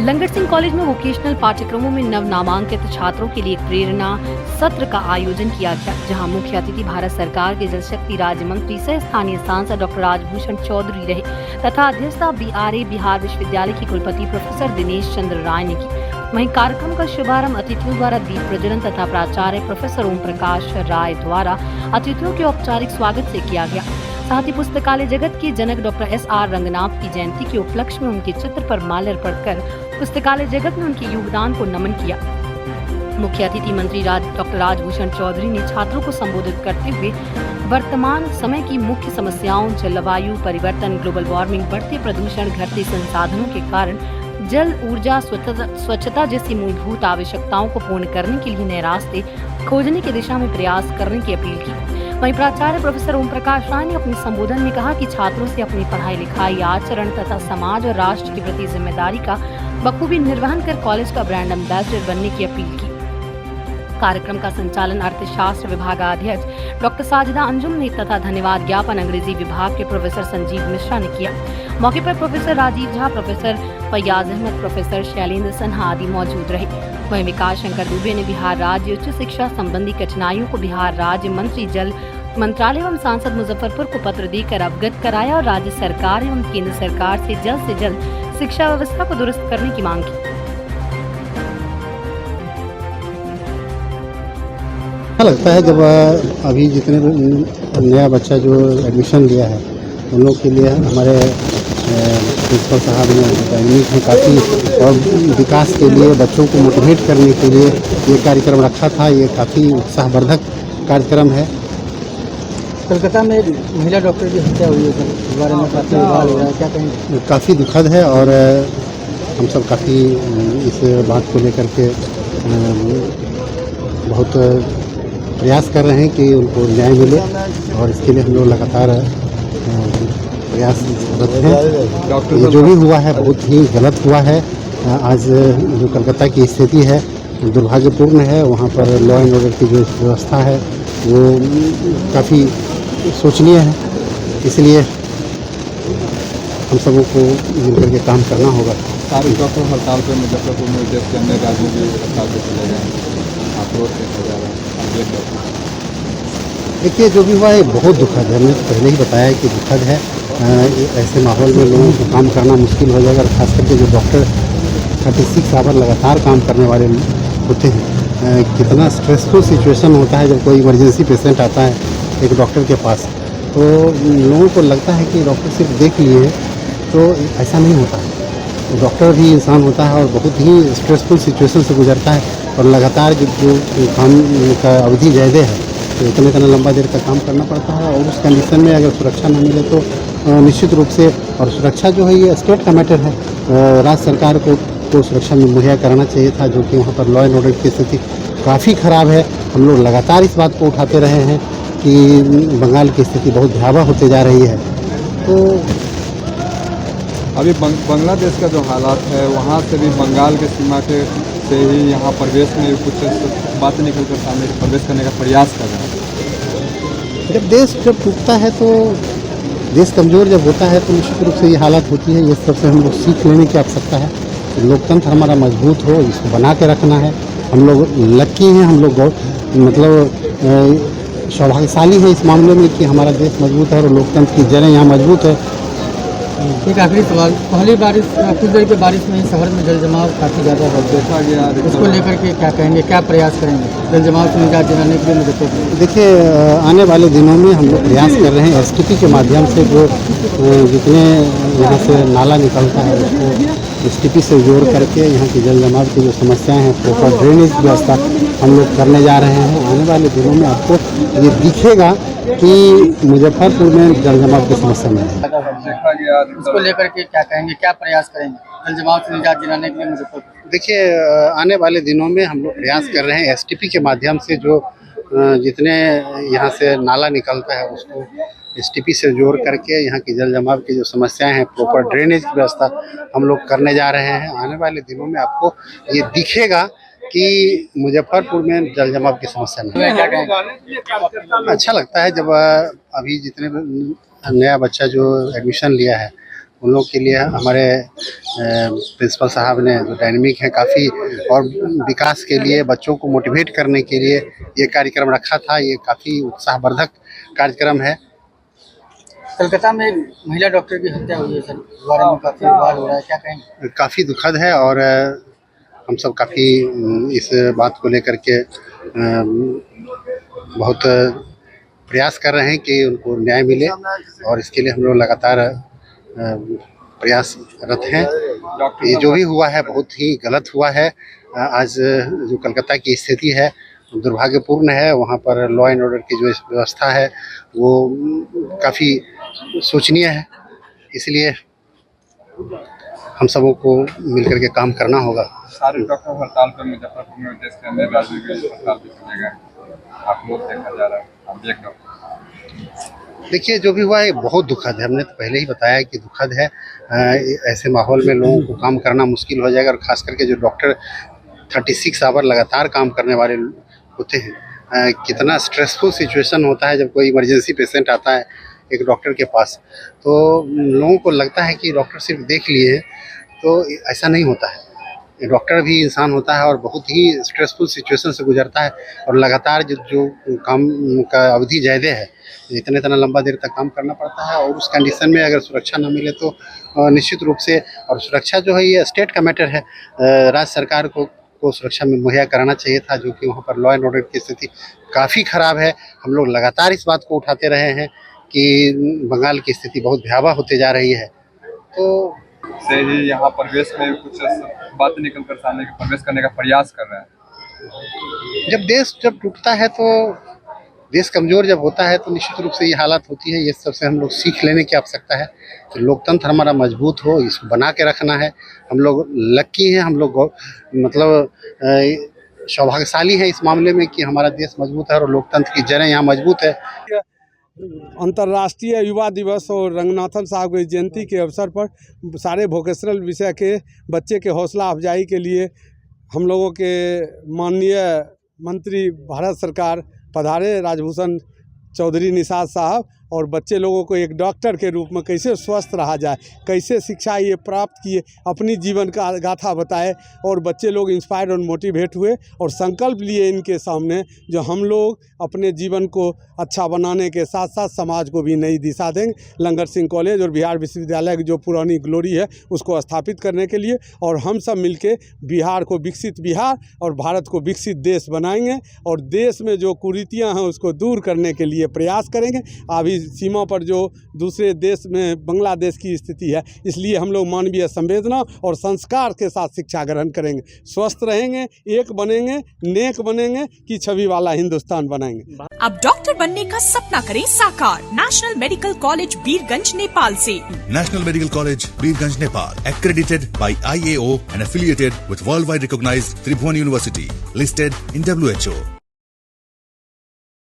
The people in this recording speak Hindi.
लंगट सिंह कॉलेज में वोकेशनल पाठ्यक्रमों में नव नामांकित छात्रों के लिए प्रेरणा सत्र का आयोजन किया गया, जहां मुख्य अतिथि भारत सरकार के जल शक्ति राज्य मंत्री सह स्थानीय सांसद डॉक्टर राजभूषण चौधरी रहे तथा अध्यक्षता BRA बिहार विश्वविद्यालय की कुलपति प्रोफेसर दिनेश चंद्र राय ने की। वहीं कार्यक्रम का शुभारंभ अतिथियों द्वारा दीप प्रज्वलन तथा प्राचार्य प्रोफेसर ओम प्रकाश राय द्वारा अतिथियों के औपचारिक स्वागत से किया गया। साथ ही पुस्तकालय जगत के जनक डॉक्टर SR रंगनाथ की जयंती के उपलक्ष्य में उनके चित्र पर माल्यार्पण कर पुस्तकालय जगत में उनके योगदान को नमन किया। मुख्य अतिथि मंत्री डॉक्टर राजभूषण चौधरी ने छात्रों को संबोधित करते हुए वर्तमान समय की मुख्य समस्याओं जलवायु परिवर्तन, ग्लोबल वार्मिंग, बढ़ते प्रदूषण, घटते संसाधनों के कारण जल, ऊर्जा, स्वच्छता जैसी मूलभूत आवश्यकताओं को पूर्ण करने के लिए नए रास्ते खोजने की दिशा में प्रयास करने की अपील की। वहीं प्राचार्य प्रोफेसर ओम प्रकाश राय ने अपने संबोधन में कहा कि छात्रों से अपनी पढ़ाई लिखाई, आचरण तथा समाज और राष्ट्र के प्रति जिम्मेदारी का बखूबी निर्वहन कर कॉलेज का ब्रांड एम्बेसडर बनने की अपील की। कार्यक्रम का संचालन अर्थशास्त्र विभागाध्यक्ष डॉक्टर साजिदा अंजुम ने तथा धन्यवाद ज्ञापन अंग्रेजी विभाग के प्रोफेसर संजीव मिश्रा ने किया। मौके पर professor Rajeev Jha, professor Faiyaz Ahmad, professor Shailendra Sinha आदि मौजूद रहे। वहीं विकास शंकर दुबे ने बिहार राज्य उच्च शिक्षा संबंधी कठिनाइयों को बिहार राज्य मंत्री जल मंत्रालय एवं सांसद मुजफ्फरपुर को पत्र देकर अवगत कराया और राज्य सरकार एवं केंद्र सरकार से जल्द शिक्षा व्यवस्था को दुरुस्त करने की मांग की। अच्छा लगता है जब अभी जितने नया बच्चा जो एडमिशन लिया है उन लोग के लिए हमारे प्रिंसिपल साहब ने एकेडमिक में काफ़ी और विकास के लिए बच्चों को मोटिवेट करने के लिए ये कार्यक्रम रखा था। ये काफ़ी उत्साहवर्धक कार्यक्रम है। कलकत्ता में महिला डॉक्टर की हत्या हुई है, इस बारे में काफ़ी विवाद हो रहा है, क्या कहेंगे? काफ़ी दुखद है और हम सब काफ़ी इस बात को लेकर के बहुत प्रयास कर रहे हैं कि उनको न्याय मिले और इसके लिए हम लोग लगातार प्रयासरत हैं। ये जो भी हुआ है बहुत ही गलत हुआ है। आज जो कलकत्ता की स्थिति है दुर्भाग्यपूर्ण है। वहाँ पर लॉ एंड ऑर्डर की जो व्यवस्था है वो काफ़ी सोचनीय है। इसलिए हम सबों को मिलकर के काम करना होगा। सारे डॉक्टर हड़ताल पर मुजफ्फरपुर में देश के अन्य राज्यों भी हड़ताल पर चले गए, आक्रोश देखा जा रहा है। देखिए जो भी हुआ है बहुत दुखद है। हमने तो पहले ही बताया है कि दुखद है। ऐसे माहौल में लोगों को काम करना मुश्किल हो जाएगा। खास करके जो डॉक्टर 36 आवर लगातार काम करने वाले होते हैं, कितना स्ट्रेसफुल सिचुएशन होता है जब कोई इमरजेंसी पेशेंट आता है एक डॉक्टर के पास। तो लोगों को लगता है कि डॉक्टर सिर्फ देख लिए तो ऐसा नहीं होता है। डॉक्टर भी इंसान होता है और बहुत ही स्ट्रेसफुल सिचुएशन से गुजरता है और लगातार जो काम का अवधि ज़्यादा है तो इतना लंबा देर का काम करना पड़ता है। और उस कंडीशन में अगर सुरक्षा न मिले तो निश्चित रूप से, और सुरक्षा जो है ये स्टेट का मैटर है, राज्य सरकार को सुरक्षा मुहैया कराना चाहिए था, जो कि वहाँ पर लॉ एंड ऑर्डर की स्थिति काफ़ी ख़राब है। हम लोग लगातार इस बात को उठाते रहे हैं कि बंगाल की स्थिति बहुत भयावह होते जा रही है। तो अभी बांग्लादेश का जो हालात है वहाँ से भी बंगाल के सीमा के से ही यहाँ प्रवेश में कुछ बातें निकलकर सामने प्रवेश करने का प्रयास कर रहे हैं। जब देश टूटता है तो देश कमज़ोर जब होता है तो निश्चित रूप से ये हालत होती है। ये सबसे हम लोग सीख लेने की आवश्यकता है। लोकतंत्र हमारा मजबूत हो, इसको बना के रखना है। हम लोग लकी हैं, हम लोग मतलब सौभाग्यशाली हैं इस मामले में कि हमारा देश मजबूत है और लोकतंत्र की जड़ें यहाँ मजबूत है। एक आखिरी सवाल, पहली बारिश कुछ देर के बारिश में ही शहर में जल जमाव काफ़ी ज़्यादा देखा गया, इसको लेकर के क्या कहेंगे, क्या प्रयास करेंगे जल जमाव से निजात दिलाने के लिए मुझे? देखिए आने वाले दिनों में हम लोग प्रयास कर रहे हैं STP के माध्यम से जो जितने यहाँ से नाला निकलता है उसको STP से जोड़ करके यहाँ की जल जमाव की जो समस्याएं हैं, प्रॉपर ड्रेनेज व्यवस्था हम लोग करने जा रहे हैं। आने वाले दिनों में आपको ये दिखेगा कि मुजफ्फरपुर में जल जमाव की समस्या नहीं है। इसको लेकर के क्या कहेंगे, क्या प्रयास करेंगे जल जमाव से निजात दिलाने के लिए मुजफ्फरपुर? देखिए आने वाले दिनों में हम लोग प्रयास कर रहे हैं STP के माध्यम से जो जितने यहाँ से नाला निकलता है उसको STP से जोड़ करके यहाँ की जल जमाव की जो समस्याएं हैं, प्रॉपर ड्रेनेज की व्यवस्था हम लोग करने जा रहे हैं। आने वाले दिनों में आपको ये दिखेगा कि मुजफ्फरपुर में जल जमाव की समस्या नहीं है। अच्छा लगता है जब अभी जितने नया बच्चा जो एडमिशन लिया है उन लोग के लिए हमारे प्रिंसिपल साहब ने जो डायनेमिक है काफ़ी, और विकास के लिए बच्चों को मोटिवेट करने के लिए ये कार्यक्रम रखा था। ये काफ़ी उत्साहवर्धक कार्यक्रम है। कलकत्ता में महिला डॉक्टर की हत्या हुई है सर, इस बारे में काफी विवाद हो रहा है, क्या कहेंगे? काफ़ी दुखद है और हम सब काफ़ी इस बात को लेकर के बहुत प्रयास कर रहे हैं कि उनको न्याय मिले, और इसके लिए हम लोग लगातार प्रयासरत हैं। ये जो भी हुआ है बहुत ही गलत हुआ है। आज जो कलकत्ता की स्थिति है दुर्भाग्यपूर्ण है। वहाँ पर लॉ एंड ऑर्डर की जो व्यवस्था है वो काफ़ी शोचनीय है। इसलिए हम सबों को मिलकर के काम करना होगा। सारे डॉक्टर हड़ताल पर मुजफ्फरपुर में देश के अंदर राज्यों में हड़ताल भी चलेगा, आप लोग देखा जा रहा है, आप एक डॉक्टर। देखिए जो भी हुआ है बहुत दुखद है। हमने तो पहले ही बताया कि दुखद है। ऐसे माहौल में लोगों को काम करना मुश्किल हो जाएगा, और ख़ास करके जो डॉक्टर 36 आवर लगातार काम करने वाले होते हैं। कितना स्ट्रेसफुल सिचुएशन होता है जब कोई इमरजेंसी पेशेंट आता है एक डॉक्टर के पास, तो लोगों को लगता है कि डॉक्टर सिर्फ देख लिए हैं, तो ऐसा नहीं होता है। डॉक्टर भी इंसान होता है और बहुत ही स्ट्रेसफुल सिचुएशन से गुजरता है, और लगातार जो काम का अवधि ज़्यादा है, इतना लंबा देर तक काम करना पड़ता है, और उस कंडीशन में अगर सुरक्षा ना मिले तो निश्चित रूप से, और सुरक्षा जो है ये स्टेट का मैटर है, राज्य सरकार को सुरक्षा में मुहैया कराना चाहिए था, जो कि वहाँ पर लॉ एंड ऑर्डर की स्थिति काफ़ी ख़राब है। हम लोग लगातार इस बात को उठाते रहे हैं कि बंगाल की स्थिति बहुत भयावह होते जा रही है। तो से ही यहाँ प्रवेश में कुछ बात निकल कर सामने प्रवेश करने का प्रयास कर रहे हैं। जब टूटता है तो देश कमज़ोर जब होता है तो निश्चित रूप से ये हालत होती है। ये सबसे हम लोग सीख लेने की आवश्यकता है कि लोकतंत्र हमारा मजबूत हो, इसको बना के रखना है। हम लोग लक्की हैं, हम लोग मतलब सौभाग्यशाली हैं इस मामले में कि हमारा देश मजबूत है और लोकतंत्र की जड़ें यहाँ मजबूत है। अंतर्राष्ट्रीय युवा दिवस और रंगनाथन साहब की जयंती के अवसर पर सारे वोकेशनल विषय के बच्चे के हौसला अफजाई के लिए हम लोगों के माननीय मंत्री भारत सरकार पधारे राजभूषण चौधरी निषाद साहब, और बच्चे लोगों को एक डॉक्टर के रूप में कैसे स्वस्थ रहा जाए, कैसे शिक्षा ये प्राप्त किए, अपनी जीवन का गाथा बताए, और बच्चे लोग इंस्पायर और मोटिवेट हुए और संकल्प लिए इनके सामने, जो हम लोग अपने जीवन को अच्छा बनाने के साथ साथ समाज को भी नई दिशा देंगे। लंगर सिंह कॉलेज और बिहार विश्वविद्यालय की जो पुरानी ग्लोरी है उसको स्थापित करने के लिए, और हम सब मिलके बिहार को विकसित बिहार और भारत को विकसित देश बनाएंगे, और देश में जो कुरीतियाँ हैं उसको दूर करने के लिए प्रयास करेंगे। अभी सीमा पर जो दूसरे देश में बांग्लादेश की स्थिति है, इसलिए हम लोग मानवीय संवेदना और संस्कार के साथ शिक्षा ग्रहण करेंगे, स्वस्थ रहेंगे, एक बनेंगे, नेक बनेंगे कि छवि वाला हिंदुस्तान बनाएंगे। अब डॉक्टर बनने का सपना करें साकार National Medical College Birganj Nepal से। National Medical College, Birganj, Nepal, accredited by IAO and affiliated with worldwide recognized Tribhuvan University, listed in WHO.